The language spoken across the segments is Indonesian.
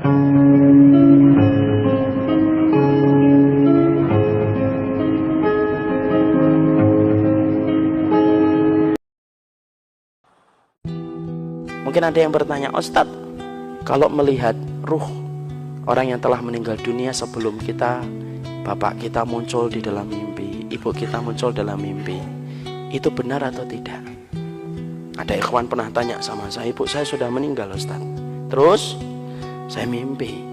Mungkin ada yang bertanya, Ustadz, kalau melihat ruh orang yang telah meninggal dunia sebelum kita, bapak kita muncul di dalam mimpi, ibu kita muncul dalam mimpi, itu benar atau tidak? Ada ikhwan pernah tanya sama saya, ibu saya sudah meninggal Ustadz, terus saya mimpi,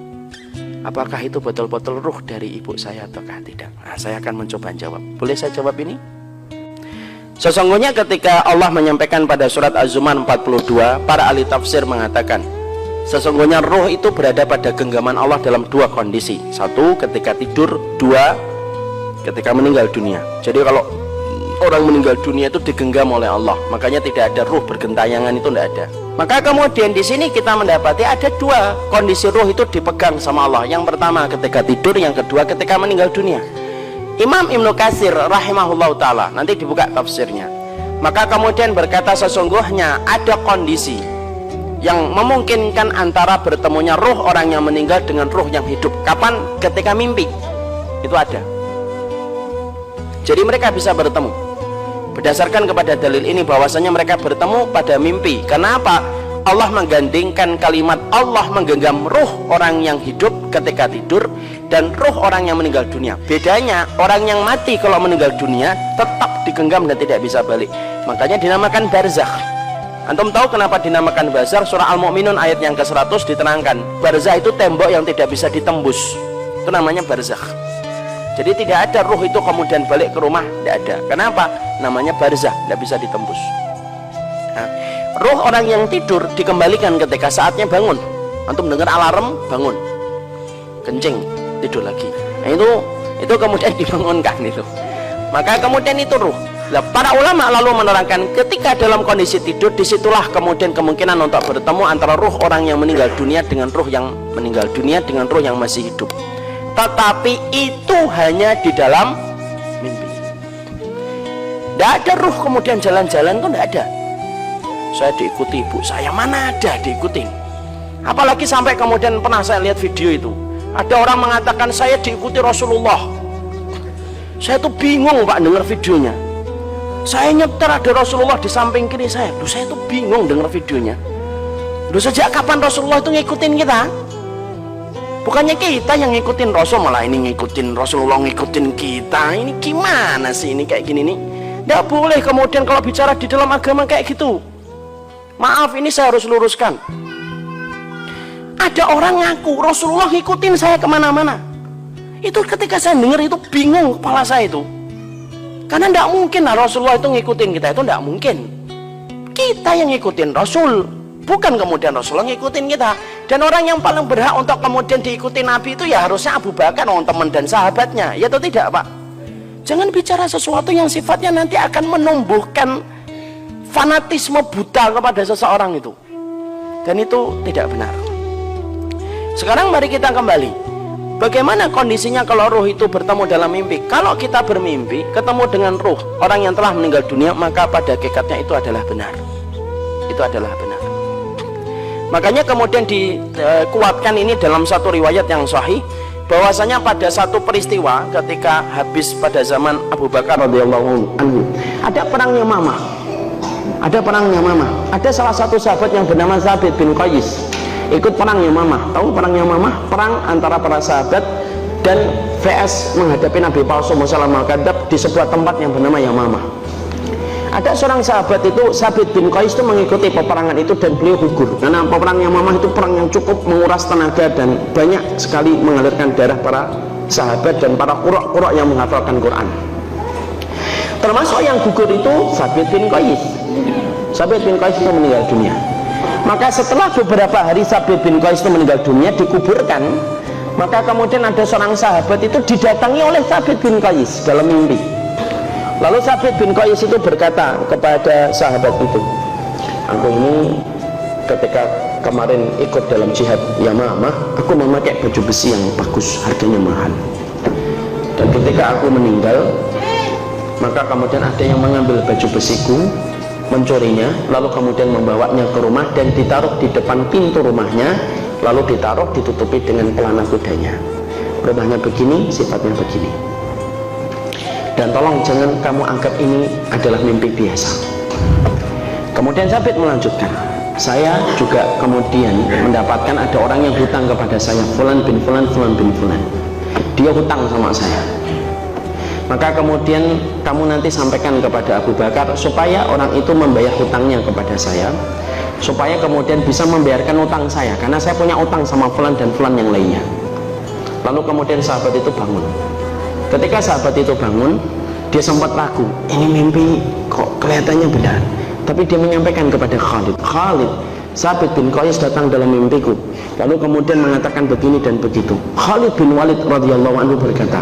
apakah itu betul-betul ruh dari ibu saya ataukah tidak? Nah, saya akan mencoba jawab. Boleh saya jawab ini? Sesungguhnya ketika Allah menyampaikan pada surat Az-Zumar 42, para ahli tafsir mengatakan sesungguhnya ruh itu berada pada genggaman Allah dalam dua kondisi. Satu, ketika tidur. Dua, ketika meninggal dunia. Jadi kalau orang meninggal dunia itu digenggam oleh Allah, makanya tidak ada ruh bergentayangan, itu tidak ada. Maka kemudian di sini kita mendapati ada dua kondisi ruh itu dipegang sama Allah. Yang pertama ketika tidur, yang kedua ketika meninggal dunia. Imam Ibnu Katsir rahimahullah ta'ala, nanti dibuka tafsirnya, maka kemudian berkata sesungguhnya ada kondisi yang memungkinkan antara bertemunya ruh orang yang meninggal dengan ruh yang hidup. Kapan? Ketika mimpi. Itu ada. Jadi mereka bisa bertemu. Berdasarkan kepada dalil ini bahwasanya mereka bertemu pada mimpi. Kenapa? Allah menggandingkan kalimat Allah menggenggam ruh orang yang hidup ketika tidur dan ruh orang yang meninggal dunia. Bedanya, orang yang mati kalau meninggal dunia tetap digenggam dan tidak bisa balik, makanya dinamakan barzakh. Antum tahu kenapa dinamakan barzakh? Surah Al-Mu'minun ayat yang ke-100 diterangkan, barzakh itu tembok yang tidak bisa ditembus, itu namanya barzakh. Jadi tidak ada ruh itu kemudian balik ke rumah, tidak ada. Kenapa? Namanya barzakh, tidak bisa ditembus. Nah, ruh orang yang tidur dikembalikan ketika saatnya bangun. Antum dengar alarm, bangun, kencing, tidur lagi. Nah itu kemudian dibangunkan itu. Maka kemudian itu ruh. Nah, para ulama lalu menerangkan ketika dalam kondisi tidur, disitulah kemudian kemungkinan untuk bertemu antara ruh orang yang meninggal dunia dengan ruh yang meninggal dunia dengan ruh yang masih hidup. Tetapi itu hanya di dalam mimpi. Tidak ada ruh kemudian jalan-jalan, itu tidak ada. Saya diikuti ibu saya, mana ada diikuti. Apalagi sampai kemudian pernah saya lihat video itu, ada orang mengatakan saya diikuti Rasulullah. Saya tuh bingung Pak dengar videonya. Saya nyetir ada Rasulullah di samping kiri saya. Loh, saya tuh bingung dengar videonya. Loh, sejak kapan Rasulullah itu ngikutin kita? Bukannya kita yang ngikutin Rasul, malah ini ngikutin Rasulullah, ngikutin kita. Ini gimana sih ini kayak gini nih? Nggak boleh kemudian kalau bicara di dalam agama kayak gitu. Maaf, ini saya harus luruskan. Ada orang ngaku Rasulullah ngikutin saya kemana-mana. Itu ketika saya dengar itu bingung kepala saya itu. Karena tidak mungkin lah Rasulullah itu ngikutin kita, itu tidak mungkin. Kita yang ngikutin Rasul, bukan kemudian Rasulullah ngikutin kita. Dan orang yang paling berhak untuk kemudian diikuti Nabi itu ya harusnya Abu Bakar, orang teman dan sahabatnya. Ya atau tidak Pak? Jangan bicara sesuatu yang sifatnya nanti akan menumbuhkan fanatisme buta kepada seseorang itu, dan itu tidak benar. Sekarang mari kita kembali, bagaimana kondisinya kalau ruh itu bertemu dalam mimpi? Kalau kita bermimpi ketemu dengan ruh orang yang telah meninggal dunia, maka pada hakikatnya itu adalah benar. Itu adalah benar. Makanya kemudian dikuatkan ini dalam satu riwayat yang sahih, bahwasanya pada satu peristiwa ketika habis pada zaman Abu Bakar radhiyallahu anhu, ada perang Yamamah. Ada perang Yamamah. Ada salah satu sahabat yang bernama Thabit bin Qais ikut perang Yamamah. Tahu perang Yamamah? Perang antara para sahabat dan VS menghadapi Nabi palsu Musailamatul Kadzdzab di sebuah tempat yang bernama Yamamah. Ada seorang sahabat itu, Thabit bin Qais itu mengikuti peperangan itu dan beliau gugur. Karena peperangan Yamamah itu perang yang cukup menguras tenaga dan banyak sekali mengalirkan darah para sahabat dan para qurra' yang menghafalkan Quran. Termasuk yang gugur itu Thabit bin Qais. Thabit bin Qais itu meninggal dunia. Maka setelah beberapa hari Thabit bin Qais itu meninggal dunia, dikuburkan, maka kemudian ada seorang sahabat itu didatangi oleh Thabit bin Qais dalam mimpi. Lalu Thabit bin Qais itu berkata kepada sahabat itu, aku ini ketika kemarin ikut dalam jihad Yamamah, aku memakai baju besi yang bagus, harganya mahal. Dan ketika aku meninggal, maka kemudian ada yang mengambil baju besiku, mencurinya, lalu kemudian membawanya ke rumah dan ditaruh di depan pintu rumahnya, lalu ditaruh, ditutupi dengan pelana kudanya. Rumahnya begini, sifatnya begini. Dan tolong jangan kamu anggap ini adalah mimpi biasa. Kemudian Sabit melanjutkan, saya juga kemudian mendapatkan ada orang yang hutang kepada saya, Fulan bin Fulan, Fulan bin Fulan. Dia hutang sama saya. Maka kemudian kamu nanti sampaikan kepada Abu Bakar supaya orang itu membayar hutangnya kepada saya, supaya kemudian bisa membayarkan utang saya, karena saya punya utang sama Fulan dan Fulan yang lainnya. Lalu kemudian sahabat itu bangun. Ketika sahabat itu bangun, dia sempat ragu, ini mimpi kok kelihatannya benar. Tapi dia menyampaikan kepada Khalid, Khalid, Sabit bin Qais datang dalam mimpiku, lalu kemudian mengatakan begini dan begitu. Khalid bin Walid radhiyallahu anhu berkata,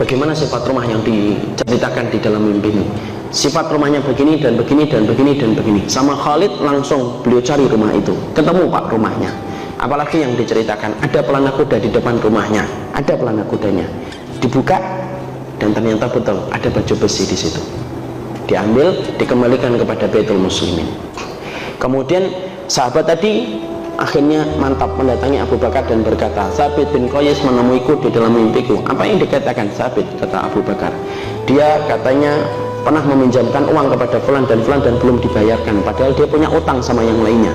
bagaimana sifat rumah yang diceritakan di dalam mimpi ini? Sifat rumahnya begini dan begini dan begini dan begini. Sama Khalid langsung beliau cari rumah itu, ketemu Pak rumahnya. Apalagi yang diceritakan, ada pelana kuda di depan rumahnya, ada pelana kudanya. Dibuka dan ternyata betul ada baju besi di situ. Diambil, dikembalikan kepada Baitul Muslimin. Kemudian sahabat tadi akhirnya mantap mendatangi Abu Bakar dan berkata, Sabit bin Qais menemuiku di dalam mimpiku. Apa yang dikatakan Sabit? Kata Abu Bakar, dia katanya pernah meminjamkan uang kepada Fulan dan Fulan dan belum dibayarkan, padahal dia punya utang sama yang lainnya.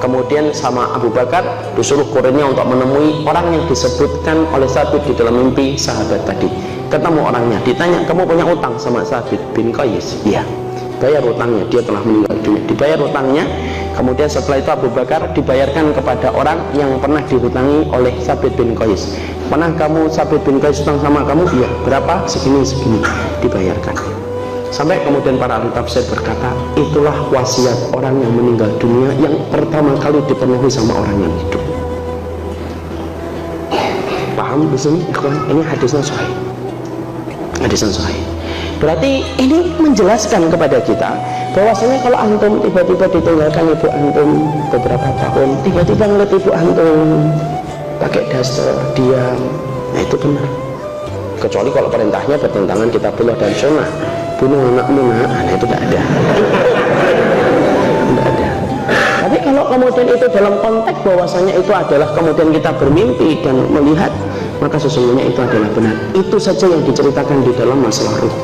Kemudian sama Abu Bakar disuruh kurirnya untuk menemui orang yang disebutkan oleh Sabit di dalam mimpi sahabat tadi. Ketemu orangnya, ditanya, kamu punya utang sama Sabit bin Qais? Iya. Bayar utangnya, dia telah meninggal dunia. Dibayar utangnya. Kemudian setelah itu Abu Bakar dibayarkan kepada orang yang pernah dihutangi oleh Sabit bin Qais. Pernah kamu Sabit bin Qais utang sama kamu? Iya. Berapa? Segini-segini. Dibayarkan. Sampai kemudian para ahli tafsir berkata, itulah wasiat orang yang meninggal dunia yang pertama kali dipenuhi sama orang yang hidup. Paham di sini? Ini hadisnya sahih. Hadisnya sahih. Berarti ini menjelaskan kepada kita bahwasanya kalau antum tiba-tiba ditinggalkan ibu antum beberapa tahun, tiba-tiba ngeliat ibu antum pakai daster, diam, nah itu benar. Kecuali kalau perintahnya bertentangan kitabullah dan sunnah, bunuh anakmu, nah itu tidak ada. Tidak ada. Tapi kalau kemudian itu dalam konteks bahwasanya itu adalah kemudian kita bermimpi dan melihat, maka sesungguhnya itu adalah benar. Itu saja yang diceritakan di dalam masalah ruh.